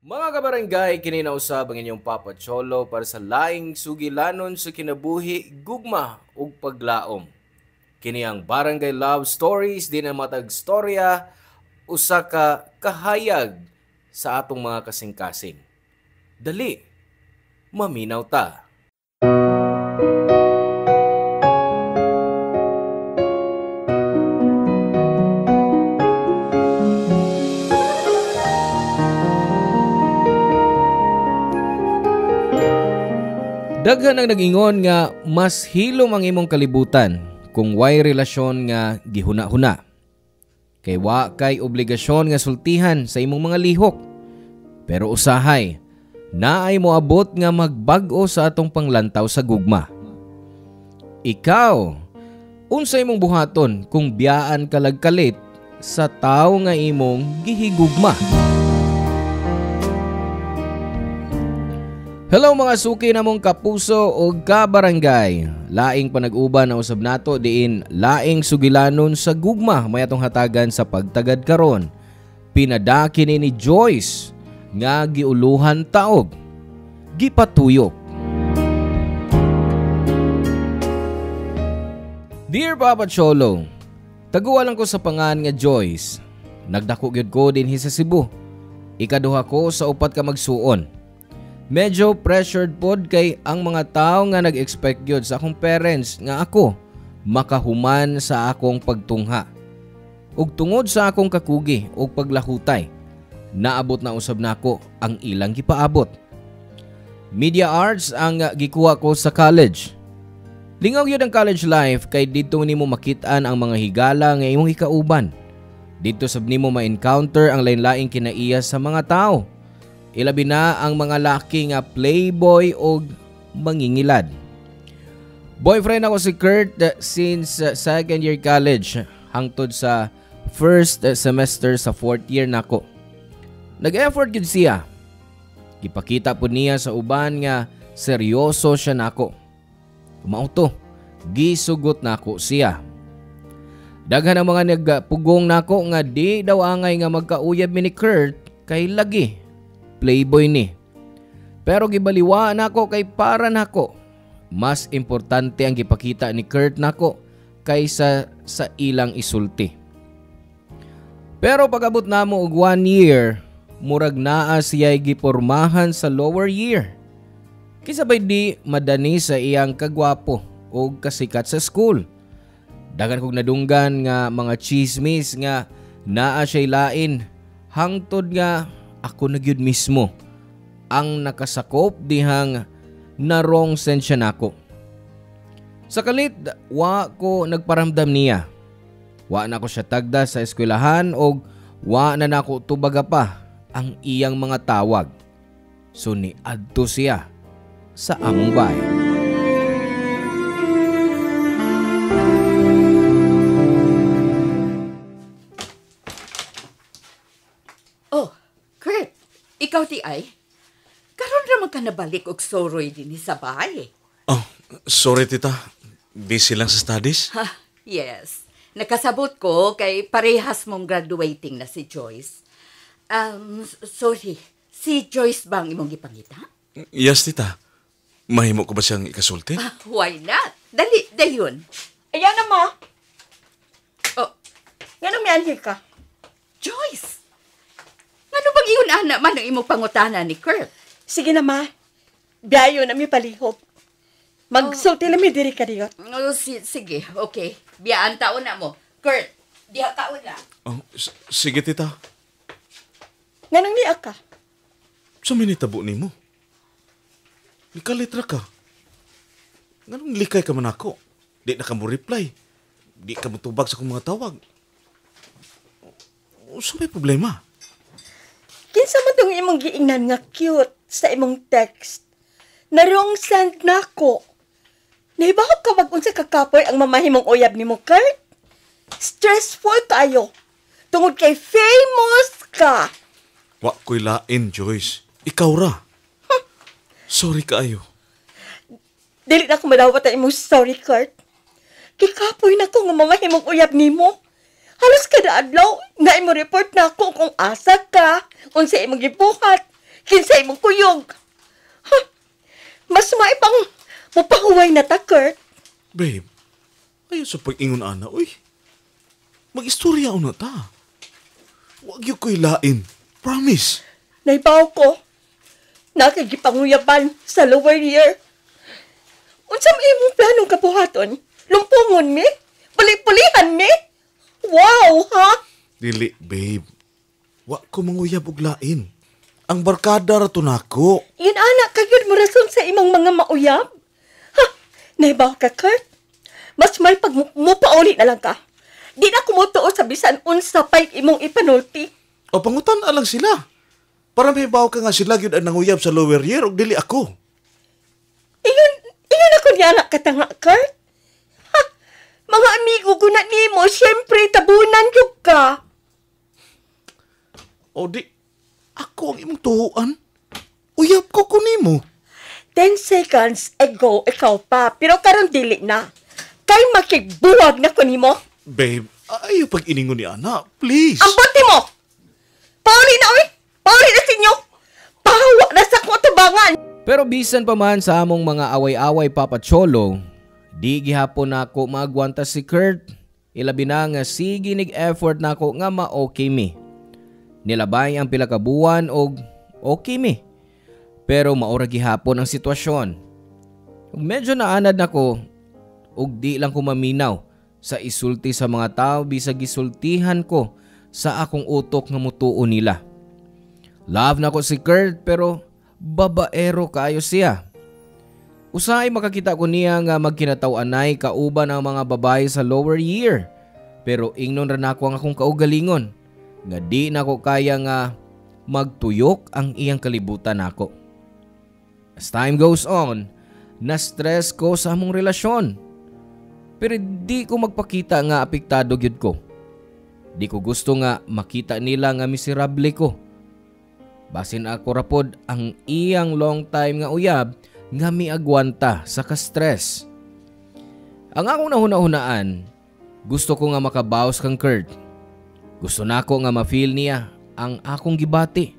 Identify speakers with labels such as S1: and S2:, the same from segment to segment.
S1: Mga kabarangay, kininausab ang inyong Papa Cholo para sa laing sugilanon sa kinabuhi, gugma ug paglaom. Kini ang Barangay Love Stories, di na matag storya, usa ka kahayag sa atong mga kasing-kasing. Dali, maminaw ta. Daghan ang nag-ingon nga mas hilom ang imong kalibutan kung way relasyon nga gihuna-huna. Kay wa kay obligasyon nga sultihan sa imong mga lihok. Pero usahay, naay moabot nga magbag-o sa atong panglantaw sa gugma. Ikaw, unsa imong buhaton kung biyaan ka lagkalit sa tawo nga imong gihigugma? Hello mga suki namong kapuso o kabarangay. Laing panag-uban na usab nato diin laing sugilanon sa gugma may atong hatagan sa pagtagad karon. Pinadaki ni Joyce nga giuluhan taog. Gipatuyok. Dear Papa Cholo, taguwa lang ko sa pangan nga Joyce. Nagdako gyud ko dinhi sa Cebu. Ikaduha ko sa upat ka magsuon. Medyo pressured pod kay ang mga tao nga nag-expect gyud sa akong parents nga ako makahuman sa akong pagtungha. Ug tungod sa akong kakugi ug paglahutay, naabot na usab nako ang ilang gipaabot. Media arts ang gikuha ko sa college. Lingaw gyud ang college life kay dito nimo makit-an ang mga higala nga imong ikauban. Dito sab nimo ma-encounter ang lain-laing kinaiya sa mga tao. Ilabi na ang mga laki nga playboy o mangingilad. Boyfriend ako si Kurt since second year college hangtod sa first semester sa fourth year nako. Nag-effort gid siya. Gipakita po niya sa uban nga seryoso siya nako. Kumao to, gisugot nako siya. Daghan ang mga nagpugong nako nga di daw angay nga magkauyab mi ni Kurt kay lagi playboy ni. Pero gibaliwa nako kay para nako. Mas importante ang gipakita ni Kurt nako kaysa sa ilang isulti. Pero pag-abot namo og 1 year, murag naa siya'y gipormahan sa lower year. Kisabay di madani sa iyang kagwapo o kasikat sa school. Dagan kog nadunggan nga mga chismis nga naa siya'y lain hangtod nga ako na gyud mismo ang nakasakop dihang narong sensya nako. Sa kalit, wa ko nagparamdam niya. Wa na ko siya tagda sa eskwelahan o wa na nako tubaga pa ang iyang mga tawag. So ni adto siya sa among bahay.
S2: Ikaw ti ay, karon naman ka nabalik og soroy din sa bahay.
S3: Oh, sorry tita. Busy lang sa studies.
S2: Ha, yes. Nakasabot ko kay parehas mong graduating na si Joyce. Sorry, si Joyce bang imong gipangita?
S3: Yes, tita. Mahimo ko ba siyang ikasulti?
S2: Why not? Dali, dayon.
S4: Ayan na mo.
S2: Oh,
S4: Yan ang miyanhi ka.
S2: Joyce! Ano bang iyon anak man ang imong pangutana ni Kurt?
S4: Sige na ma. Biyayo na mi palihog. Magsulti lang mi diri ka diyo.
S2: Oh, sige, okay. Biyaan taon na mo. Kurt, diha taon na.
S3: Oh, sige tita.
S4: Nganong niya ka?
S3: Sa minitabo ni mo. Ikalitra ka. Nganong likay ka man ako? Di na ka mo reply. Di ka mo tubag sa kong mga tawag. Sa may problema?
S4: Kinsa man tong imong giingnan nga cute sa imong text. Narong send na ko. Nahibaw ka mag-unsa kakapoy ang mamahimong uyab ni mo, Kurt? Stressful kayo. Tungod kay famous ka.
S3: Wa ko'y lain, Joyce. Ikaw ra. Sorry kaayo.
S4: Dili na ko madawat ang imong sorry, Kurt. Kikapoy na ko nga mamahimong uyab ni mo. Halos kada adlaw, na imo report na ako kung asa ka, unsa imong gibuhat. Kinsay mong kuyog. Ha? Mas maipang mupahuway na ta, Kurt.
S3: Babe, ayaw sa pag-ingon ana, uy. Mag-istorya una ta. Huwag yung ko'y lain. Promise.
S4: Naibaw ko. Nakagipanguyaban sa lower year. Unsa may imong planong kabuhaton? Lumpungon mi? Puli-pulihan mi? Wow, ha?
S3: Dili, babe. Wa ko manguyab og lain. Ang barkada ra to nako.
S4: Yun anak, kagid mo rason sa imong mga mauyab? Ha? Naibaw ka, Kurt? Mas may pag mupauli na lang ka. Di na kumutuo sa bisan unsa pa'y imong ipanulti.
S3: O pangutan lang sila. Para may baw ka nga sila gyud ang nanguyab sa lower year og dili ako.
S4: Iyon ako niya anak katanga, Kurt. Ha? Mga amigo ko na nimo, syempre tabunan yun ka.
S3: O di, ako ang imong tuhuan. Uyab ko kunimo.
S4: 10 seconds ago, ikaw pa. Pero karon dili na. Kay makigbuwag na ko nimo.
S3: Babe, ayaw pag iningon ni Ana. Please.
S4: Ang buti mo! Pauli na, oy! Pauli na sinyo! Pahawa na sa kutubangan!
S1: Pero bisan pa man sa among mga away-away Papa Cholo, di gihapon nako magwanta si Kurt. Ilabi na nga sige nig-effort nako nga ma-okay mi. Nilabay ang pila ka buwan og okay mi. Pero maura gihapon ang sitwasyon. Ug medyo naanad nako ug di lang ko maminaw sa isulti sa mga tao bisag gisultihan ko sa akong utok nga mutuo nila. Love na ko si Kurt pero babaero kaayo siya. Usahay makakita ko niya nga magkinataw-anay kauban ang mga babae sa lower year. Pero ingnon ra nako ang akong kaugalingon nga di nako kaya nga magtuyok ang iyang kalibutan nako. As time goes on, na-stress ko sa among relasyon. Pero di ko magpakita nga apektado gyud ko. Di ko gusto nga makita nila nga miserable ko. Basin ako rapod ang iyang long time nga uyab nga miagwanta sa ka-stress. Ang akong nahuna-hunaan, gusto ko nga makabawas kang Kurt. Gusto nako nga ma-feel niya ang akong gibati.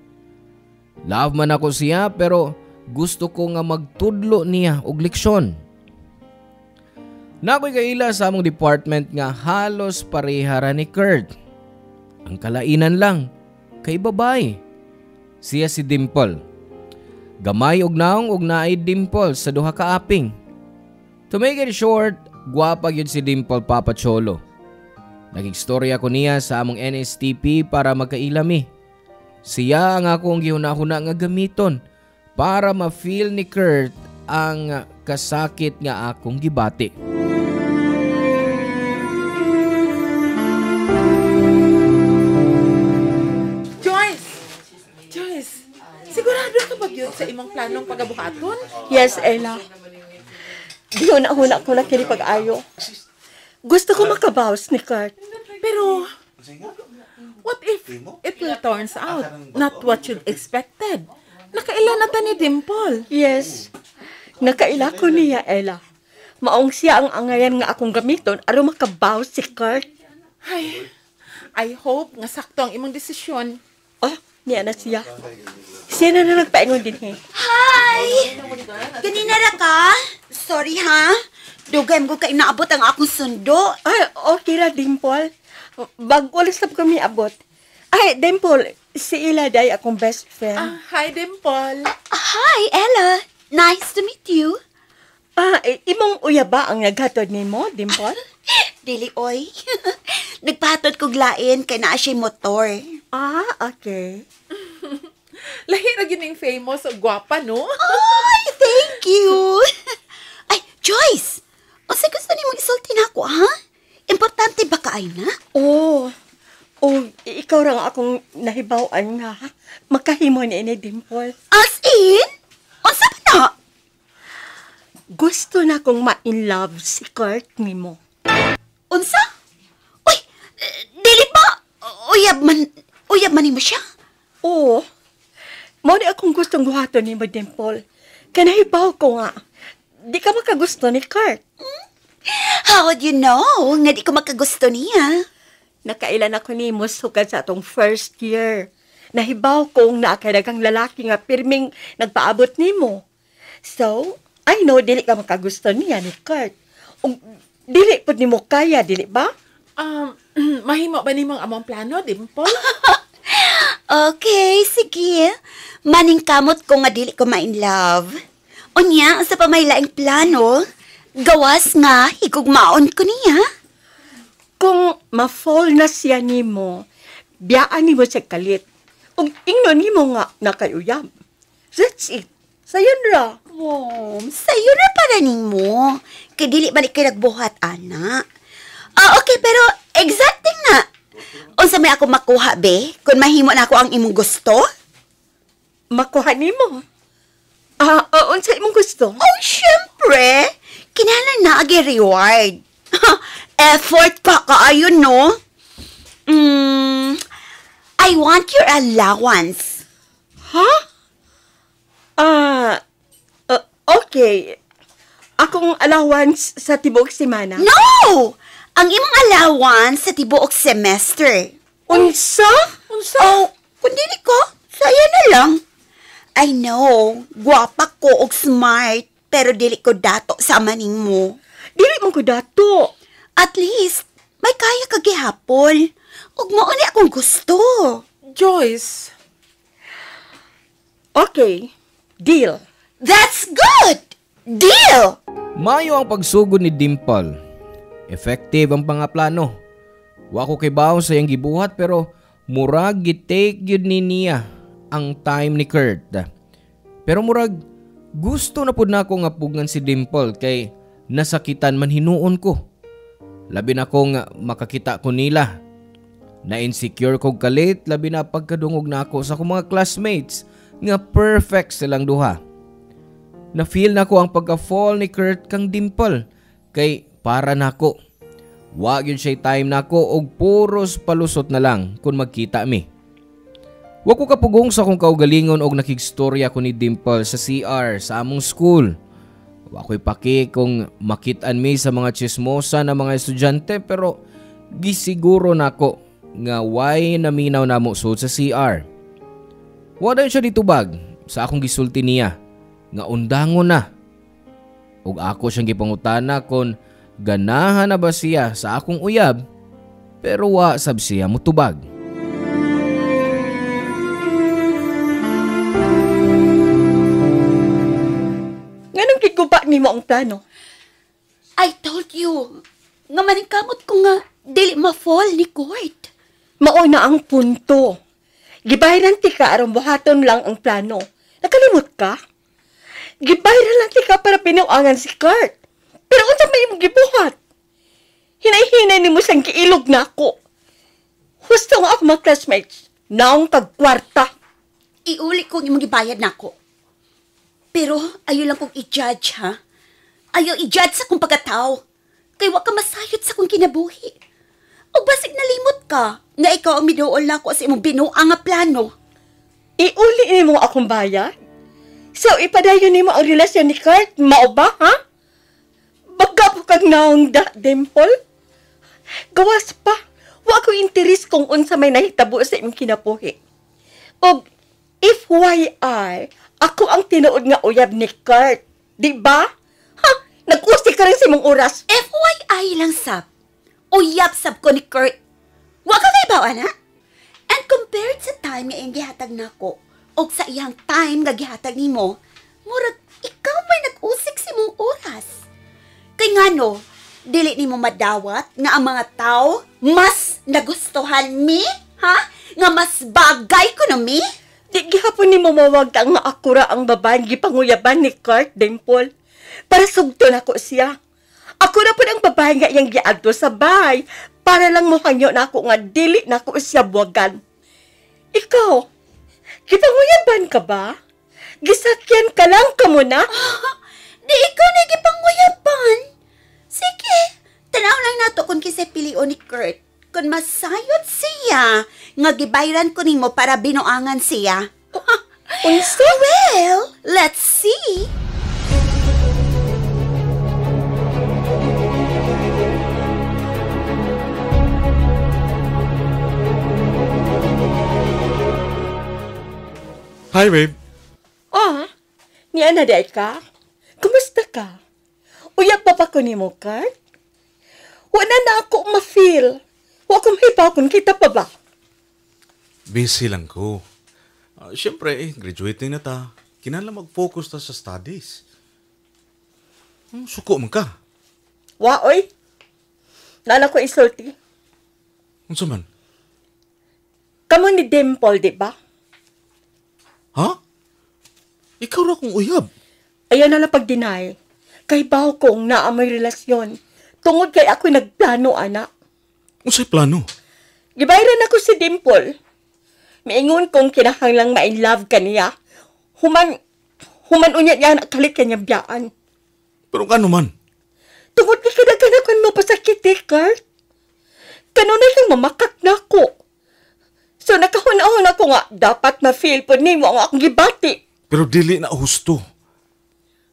S1: Love man ako siya pero gusto ko nga magtudlo niya og leksyon. Nakoy kaila sa among department nga halos parehara ni Kurt. Ang kalainan lang, kay babae. Siya si Dimple. Gamay og naong og naay Dimple sa duha ka aping. To make it short, gwapa gyud si Dimple Papa Cholo. Nagigstorya ko niya sa among NSTP para magkailami. Siya ang akong gihuna-huna nga gamiton para ma-feel ni Kurt ang kasakit nga akong gibati.
S5: Joyce, sigurado ka ba yun sa imong planong pagabuhaton?
S4: Yes, Ella. Di una-una ko na kini pag-ayo. Gusto ko makabawas ni Kurt.
S5: Pero, what if it will turns out not what you expected? Nakaila na ta ni Dimple.
S4: Yes. Nakaila ko niya, Ella. Maong siya ang angayan nga akong gamiton aron makabawas si Kurt.
S5: Ay, I hope nga sakto ang imong desisyon.
S4: Oh, niya na siya. Siya na nagpaingon din eh.
S6: Hi! Ganina ra ka? Sorry ha? Dugay mo ka inaabot ang akong sundo.
S4: Ay, okay ra, Dimple. Bago lang kami abot. Ay, Dimple, si Ila day akong best friend.
S5: Hi, Dimple.
S6: Hi, Ella. Nice to meet you.
S4: Imong uya ba ang naghatod nimo, Dimple?
S6: Dili, oy. Nagpahatod kog lain kay naa siya motor.
S4: Okay.
S5: Lahi ra gyud ning famous o gwapa, no?
S6: Ay, thank you. Ay, Joyce. O sa gusto nimong isulti na ako, ha? Importante ba ka, ay na?
S4: Oh, ikaw lang akong nahibawan nga. Makahimo ni ini, Dimple.
S6: As in? O sa ba na?
S4: Gusto na kong ma-in love si Kurt nimo.
S6: Unsa? Uy, dili ba? Uyab man nimo siya?
S4: Oo. Mao di akong gustong buhaton nimo, Dimple. Kanahibaw ko nga. Di ka makagusto ni Kurt.
S6: How would you know nga di ko makagusto niya?
S4: Nakailan ako nimo sugad sa atong first year. nahibaw kong naakadagang lalaki nga pirming nagpaabot nimo. So, I know dili ka makagusto niya ni Kurt. Ug dili pud nimo kaya, dili ba?
S5: Mahimo ba nimong among plano, Dimple?
S6: Okay, sige. Maningkamot ko nga dili ko ma-in love. Unya, sa pamaylaing plano, gawas nga higugmaon ko niya.
S4: Kung ma-fall na siya nimo, biyaan nimo sa kalit. Ug ingnon nimo nga nakayuyab. That's it. Sayon ra.
S6: Oh, sayo na para nimo. Kay dili ba ni kay nagbuhat, ana? Okay, pero exacting na. Unsa may ako makuha, be? Kung mahimo na ako ang imong gusto?
S4: Makuha nimo. Unsa imong gusto?
S6: Oh, syempre. Kinahanglan na agi reward. Effort pa kaayo, no? I want your allowance.
S4: Ha? Okay. Akong allowance sa tibuok semana.
S6: No! Ang imong allowance sa tibuok semester.
S4: Unsa?
S6: Oh, kung dili ko, saya na lang. I know, guwapa ko og smart, pero dili ko dato sa maning mo.
S4: Dili man ko dato.
S6: At least, may kaya ka gihapon. Ug mao ni akong gusto.
S5: Joyce,
S4: Okay. Deal.
S6: That's good! Deal!
S1: Mayo ang pagsugod ni Dimple. Effective ang pangaplano. Wa ko kay baon sa iyang gibuhat pero murag gi-take yun ni niya ang time ni Kurt. Pero murag gusto na pud nako nga pugngan si Dimple kay nasakitan man hinuon ko. Labi na kong makakita ko nila. Na-insecure kog kalit labi na pagkadungog na ako sa akong mga classmates nga perfect silang duha. Na-feel na ko ang pagka-fall ni Kurt kang Dimple kay para nako. Wa gyud siya time nako og puros palusot na lang kung magkita mi. Wa ko kapugong sa akong kaugalingon og nakigstorya ko ni Dimple sa CR sa among school. Wa ko'y paki kung makitaan mi sa mga chismosa na mga estudyante pero gisiguro nako nga why naminaw namo sud sa CR. Wa dayon siya ditubag sa akong gisulti niya nga undangon na. Ug ako siyang gipangutana kung ganahan na ba siya sa akong uyab pero wa sab siya mutubag.
S4: Nganong giguba nimo ang plano?
S6: I told you, nga maningkamot ko nga dili ma-fall ni Kurt.
S4: Mao na ang punto. Gibayaran ti ka aron buhaton lang ang plano. Nakalimot ka? Gibayaran lang ti ka para pinuangan si Kurt. Pero unsa may imong gibuhat? Hinay-hinay nimo siyang giilog nako. Gusto nga ako mga classmates. Naong kagkwarta.
S6: Iuli ko imong gibayad nako. Pero ayo lang kong i-judge, ha? Ayaw i-judge sa kong pagkatao. Kay wa ka masayot sa kong kinabuhi. O basig nalimot ka nga ikaw ang miduol na ako sa imong binuang nga plano.
S4: Iuli nimo akong bayad? So ipadayon nimo ang relasyon ni Kurt, mao ba, ha? Baga po kag naong Dimple? Gawas pa. Wa ko interes kung unsa may nahitabo sa imong kinabuhi. Og FYI, ako ang tinuod nga uyab ni Kurt. Di ba? Ha? Nag-usi ka rin sa imong oras.
S6: FYI lang sab. Uyab sab ko ni Kurt. Wa ka kay bawa na? And compared sa time nga iyang gihatag nako, og sa iyang time nga gihatag nimo, murag ikaw may nag-usik sa imong oras. Kay ngano, dili nimo madawat nga ang mga tao mas nagustuhan mi, ha? Nga mas bagay ko na mi?
S4: Di gihapon nimo mawag nga akura ang babaeng gipanguyaban ni Kurt, Dimple. Para sugton ako siya. Ako na po ang babae nga iyang giadto sa bahay para lang mohangyo na ako nga dili na ako siya buwagan. Ikaw, gipanguyaban ka ba? Gisakyan ka lang ka muna?
S6: Di ikaw na gipanguyaban. Sige, tanaw lang nato kung kisay pilion ni Kurt. Kung masayot siya, nga gibayran ko nimo para binuangan siya.
S4: Unsa?
S6: Well, let's see.
S3: Hi, babe.
S4: Ah, ni Ana day ka? Kumusta ka? Uyab pa ko ni mo, Kurt? Wala na ako ma-feel. Wa ko mahibaw kung kita pa ba?
S3: Busy lang ko. Siyempre, graduating na ta. Kinala mag-focus ta sa studies. Suko man ka.
S4: Wa, oy. Nala ko isulti.
S3: Unsa man?
S4: Kamu ni Dimple, di ba?
S3: Ha? Ikaw ra kong uyab.
S4: Ayan na lang pag-deny. Kay baw kong naamoy relasyon. Tungod kay ako nagplano, anak.
S3: Unsay plano?
S4: Gibayran ako si Dimple. Maingon kong kinahanglang ma-in love ka niya. Human unya niya nakalit kanya biyaan.
S3: Pero kano man?
S4: Tungod kay kadaganakan mo pasakit eh, Kurt. Kanunay kang mamakak na ako. So nakahunahon ako nga, dapat ma-feel po ni mo ang akong gibati.
S3: Pero dili na husto.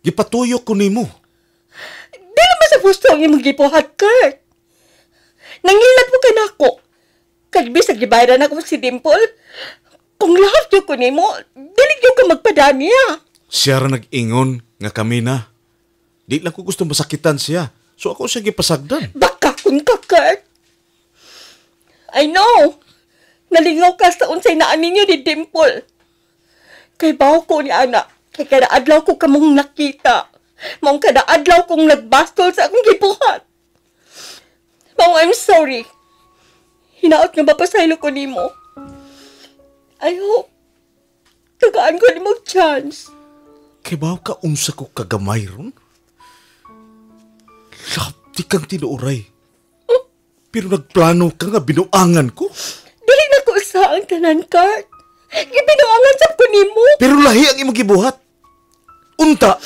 S3: Gipatuyok ko nimo.
S4: Di naman sa gusto ang imong gipuhat, Kurt. Nangilat mo ka na ako. Kadbis gibayran ako si Dimple. Kung lahat yung ko nimo, dili yung ka magpadaniya.
S3: Siya ra nag-ingon nga kami na. Di lang ko gusto masakitan siya. So ako siya gipasagdan.
S4: Baka kun ka, Kurt. I know. Nalingaw ka sa unsay naan ninyo ni Dimple. Kay bawo ko ni Ana. Kay kada adlaw ko kamong nakita. Maong kada adlaw kong nagbastol sa akong gibuhat. Maong I'm sorry. Hinaot nga mapasaylo ko nimo. I hope tagaan ko ni mo chance.
S3: Kay baw ka unsa ko kagamay ron? Lapti kang tinuuray. Pero nagplano ka nga binuangan ko.
S4: Dili na ko sa ang tanan, Kurt. Gibinuangan sa ko nimo.
S3: Pero lahi ang imong gibuhat. Unta,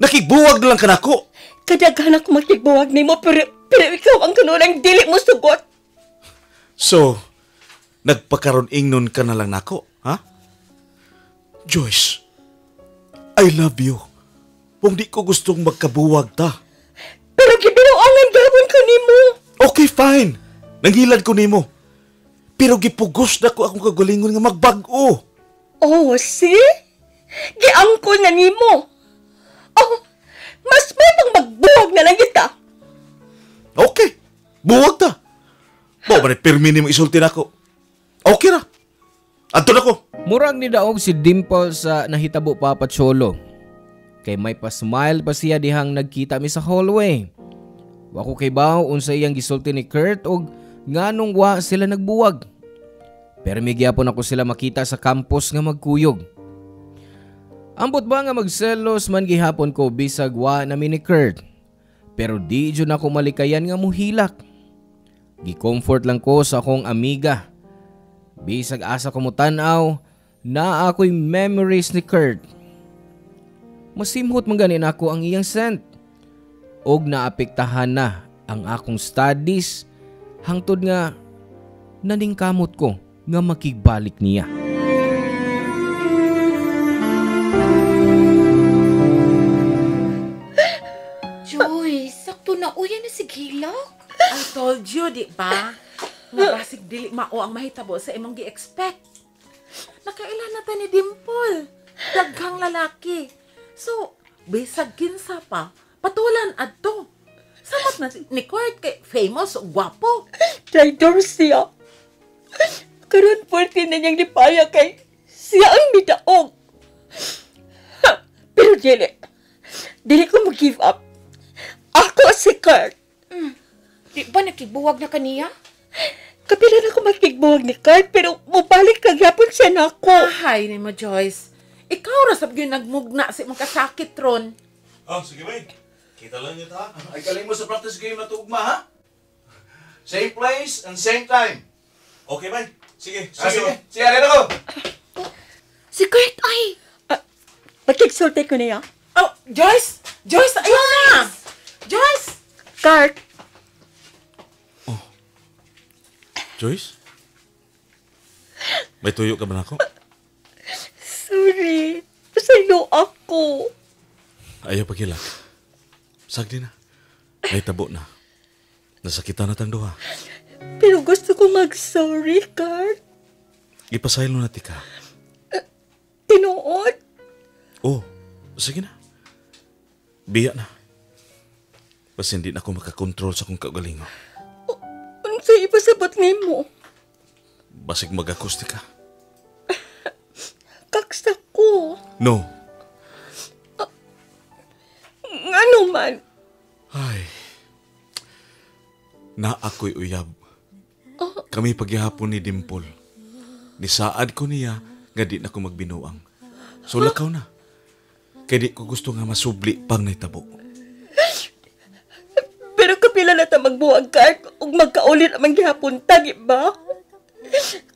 S3: nakigbuwag lang ka nako.
S4: Kadaghan ako makigbuwag nimo pero ikaw ang kanunang dili mo sugot.
S3: So, nagpakaron ingnon ka na lang nako, ha? Joyce, I love you. Kung di ko gustong magkabuwag ta.
S4: Pero gibinuangan gawon ko nimo.
S3: Okay, fine. Nanghilad ko nimo. Pero gipugos na ko akong kagalingon nga magbag-o.
S4: Oh, see? Giangkol na nimo. Oh, mas may pang magbuwag na lang kita.
S3: Okay, buwag ta. Mo ba permini mo isulti nako? Okay ra. Adto na ko.
S1: Murag ni daog si Dimple sa nahitabo Papa Cholo. Kay may pa-smile pa siya dihang nagkita mi sa hallway. Wako kay baw unsa iyang gisulti ni Kurt og nganong wa sila nagbuwag. Pero may gyapon ako sila makita sa campus nga magkuyog. Ambot ba nga magselos man gihapon ko bisag wa nami ni Kurt. Pero di jud ako malikayan nga muhilak. Gi-comfort lang ko sa akong amiga. Bisag asa ko mo tan-aw na ako'y memories ni Kurt. Masimhot man ganin ako ang iyang scent. Og naapektahan na ang akong studies hangtod nga naningkamot ko nga makigbalik niya.
S7: Joy, sakto na uyan na si Gilak.
S5: I told you, di ba? Nga basig dili mao ang mahitabo sa imong gi-expect. Nakailan na ta ni Dimple. Daghang lalaki. So, bisag kinsa pa, patulan adto. Samot na ni Kurt kay famous o gwapo.
S4: Traitor siya. Karon pwerte na niyang lipaya kay siya ang midaog. Ha, pero dili ko mag-give up. Ako si Kurt.
S7: Di ba nakibuwag na kaniya?
S4: Kapila na ako makigbuwag ni Kurt pero mubalik kagyapon siya na ako.
S5: Ahay ni mo, Joyce. Ikaw ra sab gyud nagmugna sa imong kasakit ron.
S3: Oh, sige ba? Kita lang yun ha. Ay galing mo sa practice game na tugma ha. Same place and same time. Okay ba? Sige. Sige. Sige, ready ko.
S7: Si Kurt ay...
S4: Makigsulti ko niya.
S5: Oh, Joyce! Joyce, ayaw na! Joyce!
S4: Kurt,
S3: Joyce? May tuyo ka ba na ako?
S4: sorry. Pasaylo ako.
S3: Ayaw pagkilak. Sagdi na. May tabo na. Nasakitan na tang duha.
S4: Pero gusto ko mag-sorry, Kurt.
S3: Ipasaylo na tika.
S4: Tinuod.
S3: Oh, sige na. Biya na. Basta hindi na ako makakontrol sa kong kaugalingon.
S4: Unsay ipasabot nimo?
S3: Basig mag-acoustic ka.
S4: Kaksa ko.
S3: No.
S4: Ngano man?
S3: Ay. Na ako'y uyab. Kami pagyahapon ni Dimple. Nisaad ko niya nga di na ko magbinuang. So lakaw na. Kaya di ko gusto nga masubli pang naitabo.
S4: Pero kapila na ta magbuwag ka ug magkaulit ang gihapon tagi ba?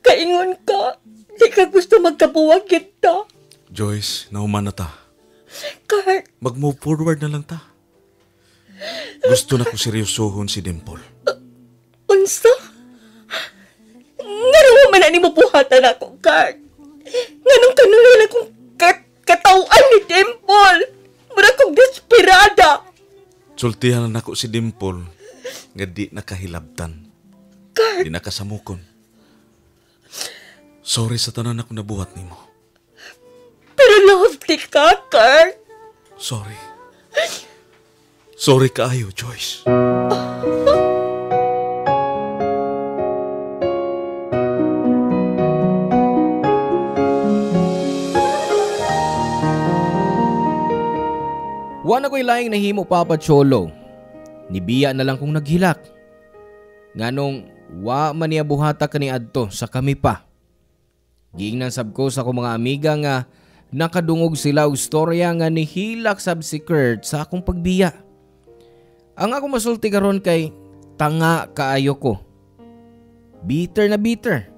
S4: Kaingon ka, di ka gusto magkabuwag kita.
S3: Joyce, nauman na ta.
S4: Kurt,
S3: Mag-move forward na lang ta. Gusto na ko seryosohon si Dimple.
S4: unsa? Ngano man ani mo buhatan ako, Kurt? Nganong kanulan akong katawan ni Dimple? Mura kong desperada.
S3: Sultihan na ako si Dimple nga di nakahilabtan.
S4: Kurt,
S3: Di nakasamukon. Sorry sa tanan ako nabuhat nimo.
S4: pero lovely ka, Kurt.
S3: Sorry. Sorry kaayo, Joyce.
S1: Wa na ko'y laing nahimo, Papa Cholo. Nibiya na lang kong naghilak. Nganong wa man niya buhata kaniadto sa kami pa. Giingnan sab ko sa akong mga amiga nga nakadungog sila og storya nga nihilak sab si Kurt sa akong pagbiya. Ang ako masulti karon kay tanga kaayo ko. Bitter na bitter.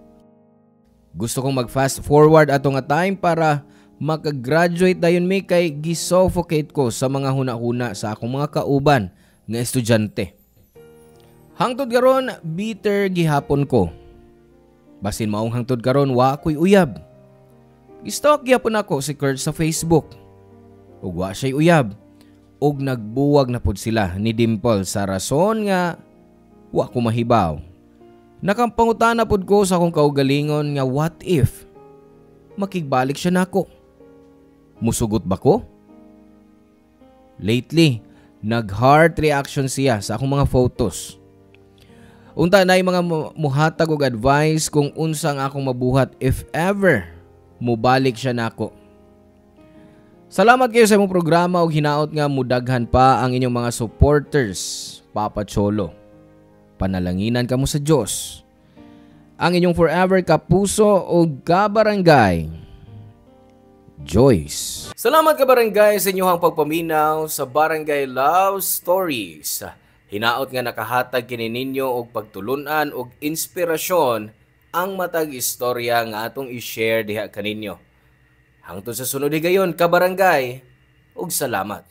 S1: Gusto kong mag-fast forward ato nga time para makagraduate dayon mi kay gisuffocate ko sa mga huna-huna sa akong mga kauban nga estudyante. Hangtod karon bitter gihapon ko. Basin maong hangtod karon wa ko'y uyab. Gistalk gyapon ako si Kurt sa Facebook. Ug wa siya'y uyab. Ug nagbuwag na pud sila ni Dimple sa rason nga wa ko mahibaw. Nakampangutana pud ko sa akong kaugalingon nga what if makigbalik siya nako. Musugot ba ko? Lately, nag-heart reaction siya sa akong mga photos. Unta na mga muhatag og advice kung unsa ang akong mabuhat if ever mubalik siya nako. Salamat kayo sa imong programa ug hinaot nga mudaghan pa ang inyong mga supporters, Papa Cholo. Panalanginan kamo sa Dios. Ang inyong forever kapuso o kabarangay, Joyce. Salamat kabarangay sa inyong pagpaminaw sa Barangay Love Stories. Hinaot nga nakahatag kini ninyo og pagtulunan og inspirasyon ang matag istorya nga atong i-share diha kaninyo. Hangtod sa sunod higayon kabarangay ug salamat.